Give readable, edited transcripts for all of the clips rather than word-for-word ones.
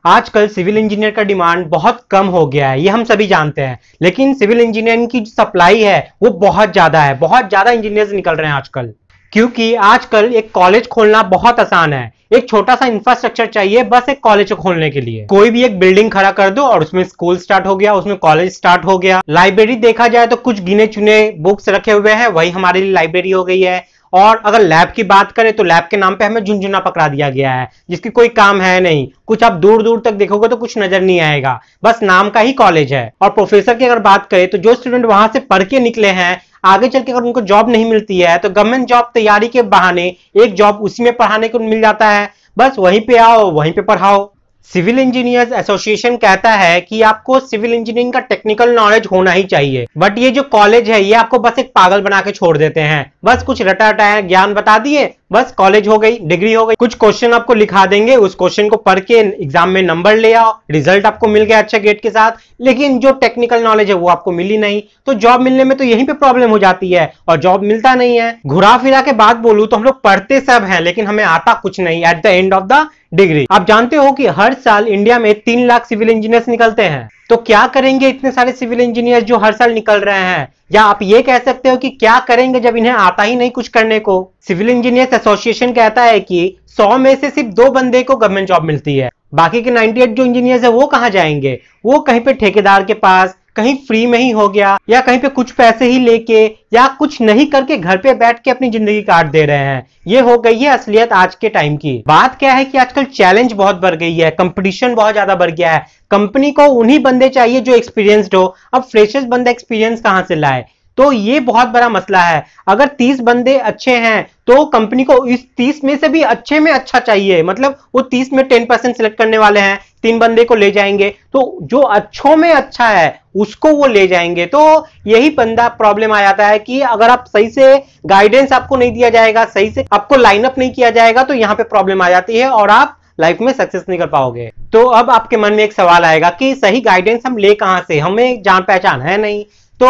आजकल civil engineer का demand बहुत कम हो गया है, ये हम सभी जानते हैं। लेकिन सिविल इंजीनियरिंग की जो सप्लाई है वो बहुत ज्यादा है, बहुत ज्यादा इंजीनियर्स निकल रहे हैं आजकल। क्योंकि आजकल एक कॉलेज खोलना बहुत आसान है। एक छोटा सा इंफ्रास्ट्रक्चर चाहिए बस एक कॉलेज खोलने के लिए। कोई भी एक बिल्डिंग खड़ा कर दो और उसमें स्कूल स्टार्ट हो गया, उसमें कॉलेज स्टार्ट हो गया। लाइब्रेरी देखा जाए तो कुछ गिने चुने बुक्स रखे हुए हैं, वही हमारे लिए लाइब्रेरी हो गई है। और अगर लैब की बात करें तो लैब के नाम पे हमें झुनझुना पकड़ा दिया गया है, जिसकी कोई काम है नहीं। कुछ आप दूर दूर तक देखोगे तो कुछ नजर नहीं आएगा, बस नाम का ही कॉलेज है। और प्रोफेसर की अगर बात करें तो जो स्टूडेंट वहां से पढ़ के निकले हैं, आगे चल के अगर उनको जॉब नहीं मिलती है तो गवर्नमेंट जॉब तैयारी के बहाने एक जॉब उसी में पढ़ाने को मिल जाता है। बस वहीं पे आओ, वहीं पे पढ़ाओ। सिविल इंजीनियर्स एसोसिएशन कहता है कि आपको सिविल इंजीनियरिंग का टेक्निकल नॉलेज होना ही चाहिए, बट ये जो कॉलेज है ये आपको बस एक पागल बना के छोड़ देते हैं। बस कुछ रटा रटाया ज्ञान बता दिए, बस कॉलेज हो गई, डिग्री हो गई। कुछ क्वेश्चन आपको लिखा देंगे, उस क्वेश्चन को पढ़ के एग्जाम में नंबर ले आओ, रिजल्ट आपको मिल गया अच्छा ग्रेड के साथ, लेकिन जो टेक्निकल नॉलेज है वो आपको मिली नहीं। तो जॉब मिलने में तो यहीं पे प्रॉब्लम हो जाती है और जॉब मिलता नहीं है। घुरा फिरा के बात बोलूं तो हम लोग पढ़ते सब हैं लेकिन हमें आता कुछ नहीं at the end of the degree. आप जानते हो कि हर साल इंडिया में 3 लाख सिविल इंजीनियर्स निकलते हैं। तो क्या करेंगे इतने सारे सिविल इंजीनियर्स जो हर साल निकल रहे हैं? या आप ये कह सकते हो कि क्या करेंगे जब इन्हें आता ही नहीं कुछ करने को। सिविल इंजीनियर्स एसोसिएशन कहता है कि 100 में से सिर्फ 2 बंदे को गवर्नमेंट जॉब मिलती है, बाकी के 98 जो इंजीनियर्स है वो कहां जाएंगे? वो कहीं पे ठेकेदार के पास, कहीं फ्री में ही हो गया, या कहीं पे कुछ पैसे ही लेके या कुछ नहीं करके घर पे बैठ के अपनी जिंदगी काट दे रहे हैं। ये हो गई है असलियत आज के टाइम की। बात क्या है कि आजकल चैलेंज बहुत बढ़ गई है, कंपटीशन बहुत ज्यादा बढ़ गया है। कंपनी को उन्हीं बंदे चाहिए जो एक्सपीरियंस्ड हो। अब फ्रेशर्स बंदा एक्सपीरियंस कहां से लाए? तो ये बहुत बड़ा मसला है। अगर 30 बंदे अच्छे हैं तो कंपनी को इस 30 में से भी अच्छे में अच्छा चाहिए। मतलब वो 30 में 10% सिलेक्ट करने वाले हैं, 3 बंदे को ले जाएंगे तो जो अच्छों में अच्छा है उसको वो ले जाएंगे। तो यही बंदा प्रॉब्लम आ जाता है कि अगर आप सही से गाइडेंस आपको नहीं दिया जाएगा, सही से आपको लाइनअप नहीं किया जाएगा तो यहां पे प्रॉब्लम आ जाती है और आप लाइफ में सक्सेस नहीं कर पाओगे। तो अब आपके मन में एक सवाल आएगा कि सही गाइडेंस हम ले कहां से, हमें जान पहचान है नहीं। तो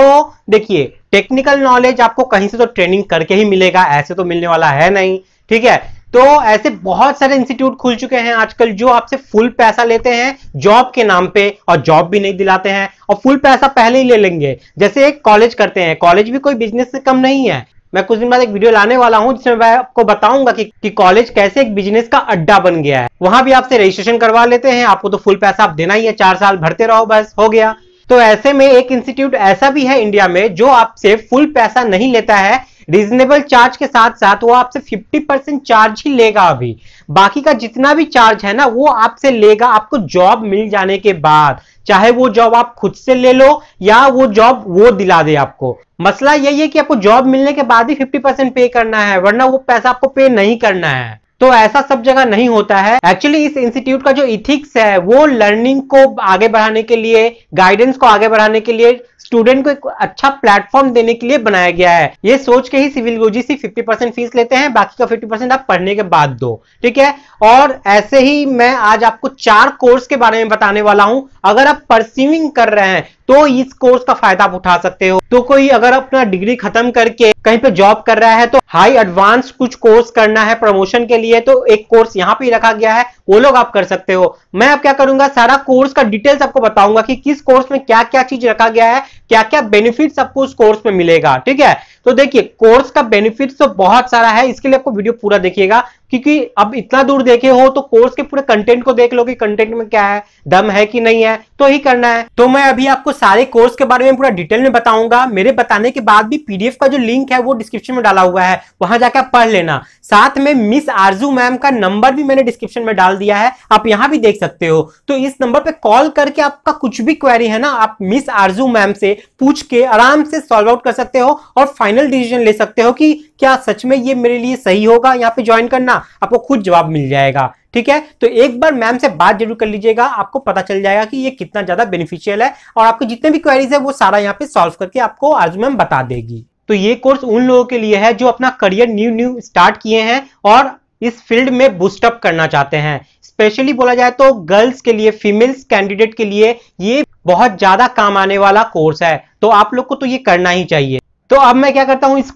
देखिए, टेक्निकल नॉलेज आपको कहीं से तो ट्रेनिंग करके ही मिलेगा, ऐसे तो मिलने वाला है नहीं, ठीक है। तो ऐसे बहुत सारे इंस्टीट्यूट खुल चुके हैं आजकल जो आपसे फुल पैसा लेते हैं जॉब के नाम पे और जॉब भी नहीं दिलाते हैं, और फुल पैसा पहले ही ले लेंगे। जैसे एक कॉलेज करते हैं, कॉलेज भी कोई बिजनेस से कम नहीं है। मैं कुछ दिन बाद एक वीडियो लाने वाला हूं जिसमें मैं आपको बताऊंगा कि कॉलेज कैसे एक बिजनेस का अड्डा बन गया है। वहां भी आपसे रजिस्ट्रेशन करवा लेते हैं, आपको तो फुल पैसा आप देना ही है, 4 साल भरते रहो, बस हो गया। तो ऐसे में एक इंस्टीट्यूट ऐसा भी है इंडिया में जो आपसे फुल पैसा नहीं लेता है, रीजनेबल चार्ज के साथ साथ वो आपसे 50% चार्ज ही लेगा। अभी बाकी का जितना भी चार्ज है ना वो आपसे लेगा आपको जॉब मिल जाने के बाद, चाहे वो जॉब आप खुद से ले लो या वो जॉब वो दिला दे आपको। मसला यही है कि आपको जॉब मिलने के बाद ही 50% पे करना है, वरना वो पैसा आपको पे नहीं करना है। तो ऐसा सब जगह नहीं होता है। एक्चुअली इस इंस्टीट्यूट का जो इथिक्स है वो लर्निंग को आगे बढ़ाने के लिए, गाइडेंस को आगे बढ़ाने के लिए, स्टूडेंट को एक अच्छा प्लेटफॉर्म देने के लिए बनाया गया है। ये सोच के ही सिविल यूजीसी 50% फीस लेते हैं, बाकी का 50% आप पढ़ने के बाद दो, ठीक है। और ऐसे ही मैं आज आपको 4 कोर्स के बारे में बताने वाला हूं। अगर आप परस्यूइंग कर रहे हैं तो इस कोर्स का फायदा आप उठा सकते हो। तो कोई अगर अपना डिग्री खत्म करके कहीं पे जॉब कर रहा है तो हाई एडवांस कुछ कोर्स करना है प्रमोशन के लिए, तो एक कोर्स यहां पे रखा गया है, वो लोग आप कर सकते हो। मैं अब क्या करूंगा, सारा कोर्स का डिटेल्स आपको बताऊंगा कि किस कोर्स में क्या क्या चीज रखा गया है, क्या क्या बेनिफिट्स आपको उस कोर्स में मिलेगा, ठीक है। तो देखिए, कोर्स का बेनिफिट्स तो बहुत सारा है, इसके लिए आपको वीडियो पूरा देखिएगा, क्योंकि अब इतना दूर देखे हो तो कोर्स के पूरे कंटेंट को देख लो कि कंटेंट में क्या है, दम है कि नहीं है, तो ही करना है। तो मैं अभी आपको सारे कोर्स के बारे में पूरा डिटेल में बताऊंगा। मेरे बताने के बाद भी पीडीएफ का जो लिंक है वो डिस्क्रिप्शन में डाला हुआ है, वहां जाकर आप पढ़ लेना। साथ में मिस आरजू मैम का नंबर भी मैंने डिस्क्रिप्शन में डाल दिया है, आप यहां भी देख सकते हो। तो इस नंबर पे कॉल करके आपका कुछ भी क्वेरी है ना, आप मिस आरजू मैम से पूछ के आराम से सॉल्व आउट कर सकते हो और फाइनल डिसीजन ले सकते हो कि क्या सच में ये मेरे लिए सही होगा यहाँ पे ज्वाइन करना। आपको खुद जवाब मिल जाएगा, ठीक है। तो एक बार मैम से बात जरूर कर लीजिएगा, आपको पता चल जाएगा कि ये कितना ज्यादा बेनिफिशियल है और आपके जितने भी क्वेरीज है वो सारा यहाँ पे सॉल्व करके आपको आरजू मैम बता देगी। तो ये कोर्स उन लोगों के लिए है जो अपना करियर न्यू स्टार्ट किए हैं और इस फील्ड में बूस्टअप करना चाहते हैं। स्पेशली बोला जाए तो गर्ल्स के लिए, फीमेल्स कैंडिडेट के लिए ये बहुत ज्यादा काम आने वाला कोर्स है, तो आप लोग को तो ये करना ही चाहिए। तो अब मैं क्या करता हूं, इस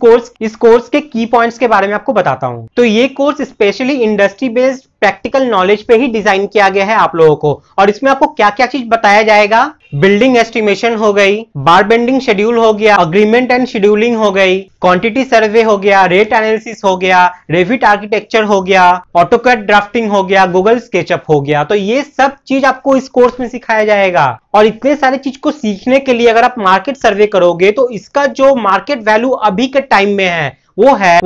कोर्स के की पॉइंट्स के बारे में आपको बताता हूं। तो ये course specially industry based practical knowledge पे ही डिजाइन किया गया है आप लोगों को। और इसमें आपको क्या क्या चीज बताया जाएगा, बिल्डिंग एस्टिमेशन हो गई, बार बेंडिंग शेड्यूल हो गया, अग्रीमेंट एंड शेड्यूलिंग हो गई, क्वांटिटी सर्वे हो गया, रेट एनालिसिस हो गया, रेविट आर्किटेक्चर हो गया, ऑटोकैड ड्राफ्टिंग हो गया, गूगल स्केचअप हो गया। तो ये सब चीज आपको इस कोर्स में सिखाया जाएगा। और इतने सारे चीज को सीखने के लिए अगर आप मार्केट सर्वे करोगे तो इसका जो मार्केट वैल्यू अभी के टाइम में है वो है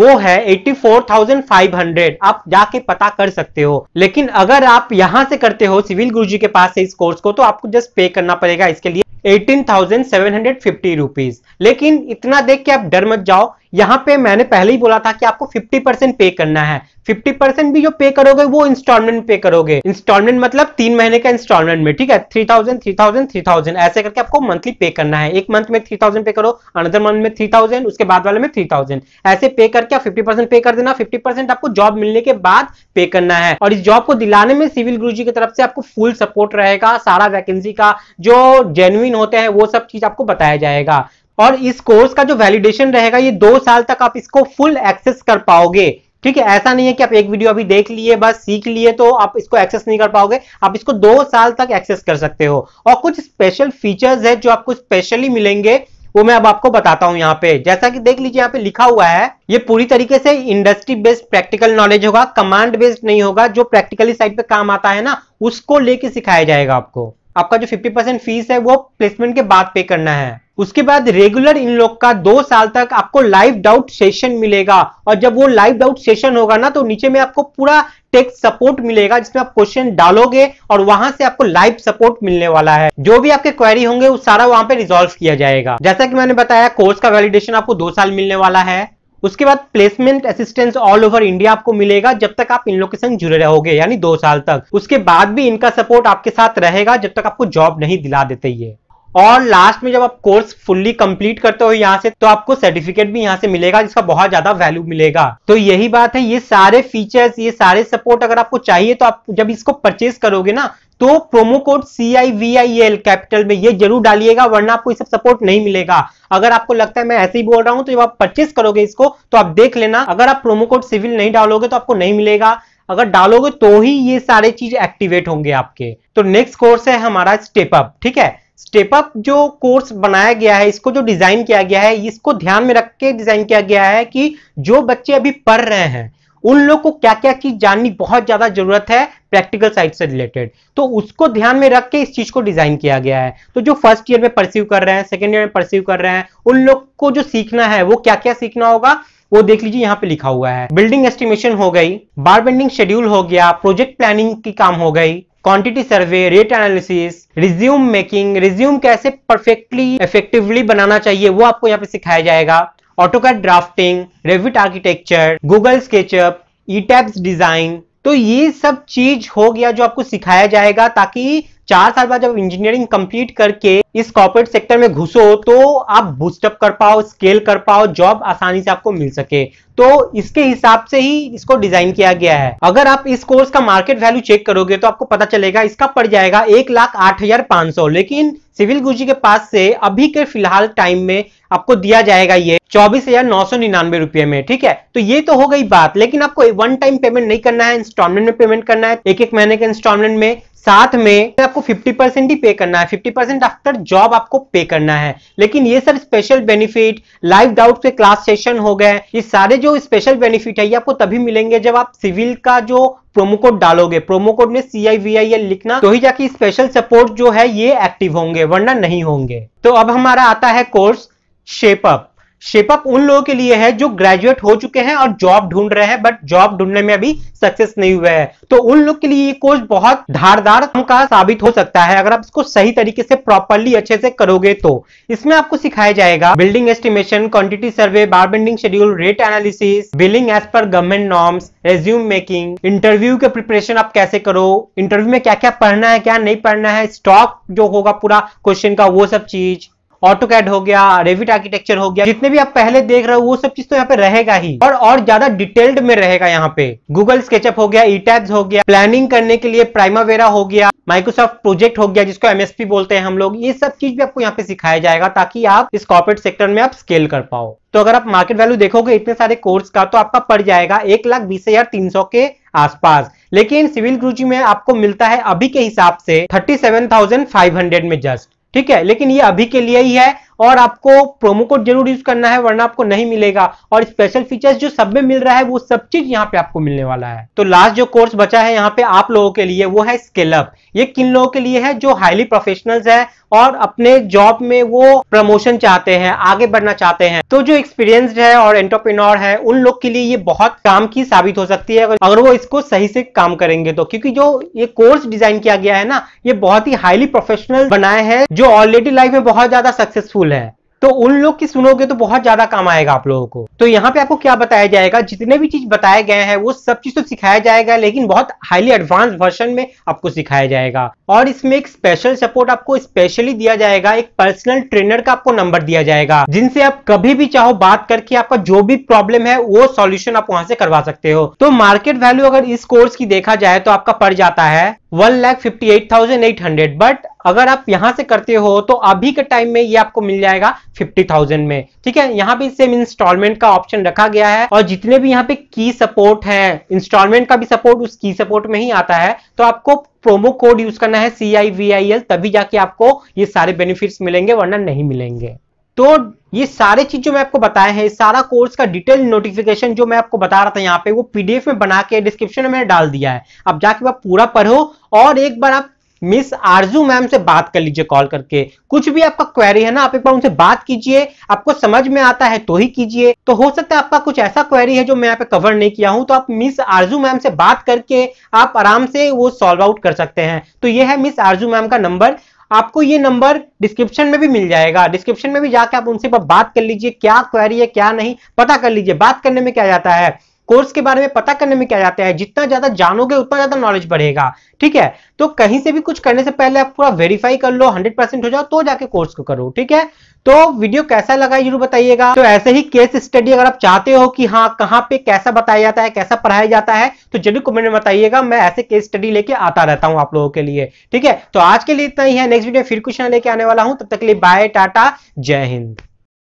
84,500। आप जाके पता कर सकते हो। लेकिन अगर आप यहां से करते हो सिविल गुरुजी के पास से इस कोर्स को, तो आपको जस्ट पे करना पड़ेगा इसके लिए 18,750 रुपीज। लेकिन इतना देख के आप डर मत जाओ, यहां पे मैंने पहले ही बोला था कि आपको 50% पे करना है। 50% भी जो पे करोगे वो इंस्टॉलमेंट पे करोगे। इंस्टॉलमेंट मतलब 3 महीने का इंस्टॉलमेंट में, ठीक है। 3,000 3,000 3,000 ऐसे करके आपको मंथली पे करना है। एक मंथ में 3,000 पे करो, अनदर मंथ में 3,000, उसके बाद वाले में 3,000, ऐसे पे करके आप 50% पे कर देना। 50% आपको जॉब मिलने के बाद पे करना है। और इस जॉब को दिलाने में सिविल गुरुजी की तरफ से आपको फुल सपोर्ट रहेगा। सारा वैकेंसी का जो जेन्युइन होते हैं वो सब चीज आपको बताया जाएगा। और इस कोर्स का जो वैलिडेशन रहेगा ये 2 साल तक आप इसको फुल एक्सेस कर पाओगे, ठीक है। ऐसा नहीं है कि आप एक वीडियो अभी देख लिए, बस सीख लिए तो आप इसको एक्सेस नहीं कर पाओगे। आप इसको 2 साल तक एक्सेस कर सकते हो। और कुछ स्पेशल फीचर्स है जो आपको स्पेशली मिलेंगे, वो मैं अब आपको बताता हूं। यहाँ पे जैसा कि देख लीजिए, यहाँ पे लिखा हुआ है ये पूरी तरीके से इंडस्ट्री बेस्ड प्रैक्टिकल नॉलेज होगा, कमांड बेस्ड नहीं होगा। जो प्रैक्टिकली साइड पे काम आता है ना, उसको लेके सिखाया जाएगा आपको। आपका जो 50% फीस है वो प्लेसमेंट के बाद पे करना है। उसके बाद रेगुलर इन लोग का 2 साल तक आपको लाइव डाउट सेशन मिलेगा। और जब वो लाइव डाउट सेशन होगा ना, तो नीचे में आपको पूरा टेक्स्ट सपोर्ट मिलेगा, जिसमें आप क्वेश्चन डालोगे और वहां से आपको लाइव सपोर्ट मिलने वाला है। जो भी आपके क्वेरी होंगे वो सारा वहां पे रिजॉल्व किया जाएगा। जैसा कि मैंने बताया, कोर्स का वैलिडेशन आपको 2 साल मिलने वाला है। उसके बाद placement assistance all over India आपको मिलेगा जब तक आप इन लोग के संग जुड़े रहोगे, यानी 2 साल तक। उसके बाद भी इनका सपोर्ट आपके साथ रहेगा जब तक आपको जॉब नहीं दिला देते ये। और लास्ट में जब आप कोर्स फुल्ली कंप्लीट करते हो यहाँ से, तो आपको सर्टिफिकेट भी यहाँ से मिलेगा, जिसका बहुत ज्यादा वैल्यू मिलेगा। तो यही बात है, ये सारे फीचर्स, ये सारे सपोर्ट अगर आपको चाहिए तो आप जब इसको परचेज करोगे ना, तो प्रोमो कोड CIVIL कैपिटल में ये जरूर डालिएगा, वरना आपको ये सब सपोर्ट नहीं मिलेगा। अगर आपको लगता है मैं ऐसे ही बोल रहा हूं, तो जब आप परचेज करोगे इसको तो आप देख लेना, अगर आप प्रोमो कोड सिविल नहीं डालोगे तो आपको नहीं मिलेगा। अगर डालोगे तो ही ये सारे चीज एक्टिवेट होंगे आपके। तो नेक्स्ट कोर्स है हमारा स्टेप अप, ठीक है। स्टेप अप जो कोर्स बनाया गया है, इसको जो डिजाइन किया गया है, इसको ध्यान में रख के डिजाइन किया गया है कि जो बच्चे अभी पढ़ रहे हैं उन लोग को क्या क्या चीज जाननी बहुत ज्यादा जरूरत है प्रैक्टिकल साइड से रिलेटेड, तो उसको ध्यान में रख के इस चीज को डिजाइन किया गया है। तो जो फर्स्ट ईयर में परस्यू कर रहे हैं, सेकेंड ईयर में परस्यू कर रहे हैं, उन लोग को जो सीखना है वो क्या क्या सीखना होगा वो देख लीजिए, यहाँ पे लिखा हुआ है। बिल्डिंग एस्टिमेशन हो गई, बार बेंडिंग शेड्यूल हो गया, प्रोजेक्ट प्लानिंग की काम हो गई, quantity survey, rate analysis, resume making, resume कैसे परफेक्टली इफेक्टिवली बनाना चाहिए वो आपको यहाँ पे सिखाया जाएगा, AutoCAD drafting, Revit architecture, Google SketchUp, ETABS design. तो ये सब चीज हो गया जो आपको सिखाया जाएगा, ताकि 4 साल बाद जब इंजीनियरिंग कंप्लीट करके इस कॉर्पोरेट सेक्टर में घुसो तो आप बूस्टअप कर पाओ, स्केल कर पाओ, जॉब आसानी से आपको मिल सके। तो इसके हिसाब से ही इसको डिजाइन किया गया है। अगर आप इस कोर्स का मार्केट वैल्यू चेक करोगे तो आपको पता चलेगा इसका पड़ जाएगा 1,08,500, लेकिन सिविल गुरुजी के पास से अभी के फिलहाल टाइम में आपको दिया जाएगा ये 24,999 रुपए में, ठीक है। तो ये तो हो गई बात, लेकिन आपको वन टाइम पेमेंट नहीं करना है, इंस्टॉलमेंट में पेमेंट करना है, एक एक महीने के इंस्टॉलमेंट में। साथ में आपको 50% ही पे करना है, 50% आफ्टर जॉब आपको पे करना है। लेकिन ये सब स्पेशल बेनिफिट, लाइव डाउट के क्लास सेशन हो गए, ये सारे जो स्पेशल बेनिफिट है ये आपको तभी मिलेंगे जब आप सिविल का जो प्रोमो कोड डालोगे। प्रोमो कोड में CIVIL लिखना, तो ही जाके स्पेशल सपोर्ट जो है ये एक्टिव होंगे, वरना नहीं होंगे। तो अब हमारा आता है course shape up. Shape up उन लोगों के लिए है जो ग्रेजुएट हो चुके हैं और जॉब ढूंढ रहे हैं, बट जॉब ढूंढने में अभी सक्सेस नहीं हुए हैं। तो उन लोग के लिए ये कोर्स बहुत धारदार का साबित हो सकता है अगर आप इसको सही तरीके से प्रॉपर्ली अच्छे से करोगे तो। इसमें आपको सिखाया जाएगा building estimation, quantity survey, bar bending schedule, rate analysis, billing as per government norms, resume making, interview के प्रिपरेशन आप कैसे करो, इंटरव्यू में क्या क्या पढ़ना है क्या नहीं पढ़ना है, स्टॉक जो होगा पूरा क्वेश्चन का वो सब चीज, ऑटोकैड हो गया, रेविट आर्किटेक्चर हो गया, जितने भी आप पहले देख रहे हो वो सब चीज तो यहाँ पे रहेगा ही, और ज्यादा डिटेल्ड में रहेगा यहाँ पे। गूगल स्केचअप हो गया, ईटैब्स हो गया, प्लानिंग करने के लिए प्राइमावेरा हो गया, माइक्रोसॉफ्ट प्रोजेक्ट हो गया जिसको एमएसपी बोलते हैं हम लोग, ये सब चीज भी आपको यहाँ पे सिखाया जाएगा ताकि आप इस कॉर्पोरेट सेक्टर में आप स्केल कर पाओ। तो अगर आप मार्केट वैल्यू देखोगे इतने सारे कोर्स का तो आपका पड़ जाएगा 1,20,300 के आसपास, लेकिन सिविल गुरुजी में आपको मिलता है अभी के हिसाब से 37,500 में जस्ट, ठीक है। लेकिन ये अभी के लिए ही है और आपको प्रोमो कोड जरूर यूज करना है वरना आपको नहीं मिलेगा, और स्पेशल फीचर्स जो सब में मिल रहा है वो सब चीज यहाँ पे आपको मिलने वाला है। तो लास्ट जो कोर्स बचा है यहाँ पे आप लोगों के लिए वो है स्केल अप। ये किन लोगों के लिए है? जो हाईली प्रोफेशनल्स है और अपने जॉब में वो प्रमोशन चाहते हैं, आगे बढ़ना चाहते हैं। तो जो एक्सपीरियंस्ड है और एंटरप्रेन्योर है उन लोग के लिए ये बहुत काम की साबित हो सकती है अगर वो इसको सही से काम करेंगे तो, क्योंकि जो ये कोर्स डिजाइन किया गया है ना ये बहुत ही हाईली प्रोफेशनल बनाए हैं जो ऑलरेडी लाइफ में बहुत ज्यादा सक्सेसफुल है। तो उन लोग की सुनोगे तो बहुत ज्यादा काम आएगा आप लोगों को। तो यहाँ पे आपको क्या बताया जाएगा, जितने भी चीज बताए गए हैं वो सब चीज तो सिखाया जाएगा, लेकिन बहुत हाईली एडवांस वर्जन में आपको सिखाया जाएगा। और इसमें एक स्पेशल सपोर्ट आपको स्पेशली दिया जाएगा, एक पर्सनल ट्रेनर का आपको नंबर दिया जाएगा जिनसे आप कभी भी चाहो बात करके आपका जो भी प्रॉब्लम है वो सॉल्यूशन आप वहां से करवा सकते हो। तो मार्केट वैल्यू अगर इस कोर्स की देखा जाए तो आपका पड़ जाता है 1,58,800, बट अगर आप यहां से करते हो तो अभी के टाइम में ये आपको मिल जाएगा 50,000 में, ठीक है। यहाँ पे सेम इंस्टॉलमेंट का ऑप्शन रखा गया है और जितने भी यहाँ पे की सपोर्ट है, इंस्टॉलमेंट का भी सपोर्ट उस की सपोर्ट में ही आता है। तो आपको प्रोमो कोड यूज करना है CIVIL, तभी जाके आपको ये सारे बेनिफिट्स मिलेंगे वरना नहीं मिलेंगे। तो ये सारे चीज जो मैं आपको बताए हैं, सारा कोर्स का डिटेल नोटिफिकेशन जो मैं आपको बता रहा था यहाँ पे वो PDF में बना के डिस्क्रिप्शन में मैंने डाल दिया है। आप जाके आप पूरा पढ़ो और एक बार आप मिस आरजू मैम से बात कर लीजिए कॉल करके। कुछ भी आपका क्वेरी है ना आप एक बार उनसे बात कीजिए, आपको समझ में आता है तो ही कीजिए। तो हो सकता है आपका कुछ ऐसा क्वेरी है जो मैं यहाँ पे कवर नहीं किया हूं, तो आप मिस आरजू मैम से बात करके आप आराम से वो सॉल्व आउट कर सकते हैं। तो ये है मिस आरजू मैम का नंबर, आपको ये नंबर डिस्क्रिप्शन में भी मिल जाएगा। डिस्क्रिप्शन में भी जाके आप उनसे बात कर लीजिए, क्या क्वेरी है क्या नहीं पता कर लीजिए। बात करने में क्या जाता है, कोर्स के बारे में पता करने में क्या जाता है, जितना ज्यादा जानोगे उतना ज्यादा नॉलेज बढ़ेगा, ठीक है। तो कहीं से भी कुछ करने से पहले आप पूरा वेरीफाई कर लो, 100% हो जाओ तो जाके कोर्स को करो, ठीक है। तो वीडियो कैसा लगा जरूर बताइएगा। तो ऐसे ही केस स्टडी अगर आप चाहते हो कि हाँ कहाँ पे कैसा बताया जाता है, कैसा पढ़ाया जाता है, तो जरूर कमेंट में बताइएगा। मैं ऐसे केस स्टडी लेके आता रहता हूँ आप लोगों के लिए, ठीक है। तो आज के लिए इतना ही है, नेक्स्ट वीडियो फिर कुछ ना लेके आने वाला हूँ। तब तक के लिए बाय, टाटा, जय हिंद।